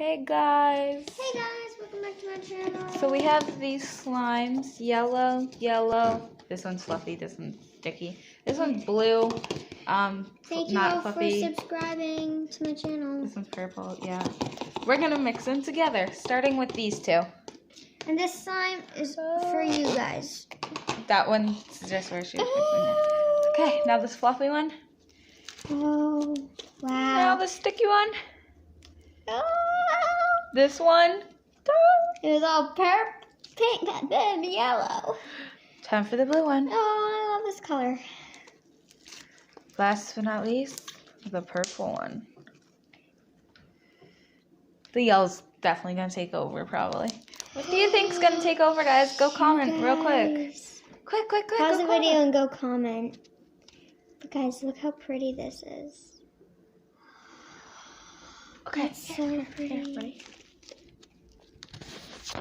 Hey guys. Hey guys, welcome back to my channel. So we have these slimes, yellow. This one's fluffy, this one's sticky. This one's blue, Thank you not all fluffy. for subscribing to my channel. This one's purple, yeah. We're gonna mix them together, starting with these two. And this slime is for you guys. That one's just where she was mixing it. Okay, now this fluffy one. Oh, wow. Now the sticky one. Oh. This one. It was all pink and then yellow. Time for the blue one. Oh, I love this color. Last but not least, the purple one. The yellow's definitely gonna take over, probably. What do you think's gonna take over, guys? Go comment real quick. Quick. Pause go the video comment. and go comment. But guys, look how pretty this is. Okay. It's so pretty. Ready?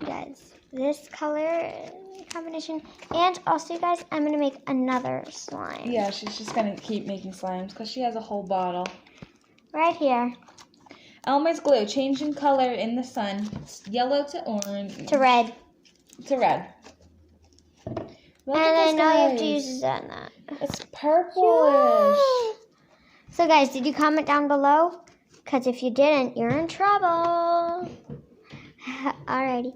Guys, this color combination. And also, you guys, I'm going to make another slime. Yeah, she's just gonna keep making slimes because she has a whole bottle. Right here. Elmer's glue, changing color in the sun. Yellow to orange. To red. To red. Look And at I this, know you have to guys. use that. It's purplish. So, guys, did you comment down below? Because if you didn't, you're in trouble. Alrighty.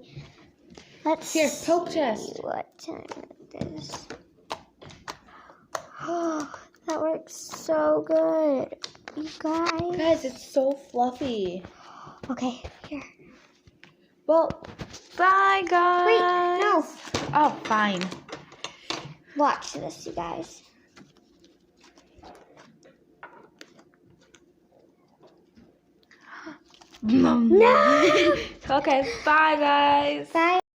Let's Here, poke see test. what time it is. Oh, that works so good. You guys. Guys, it's so fluffy. Okay, here. Well, bye, guys. Wait, no. Oh, fine. Watch this, you guys. No. Okay, bye, guys. Bye.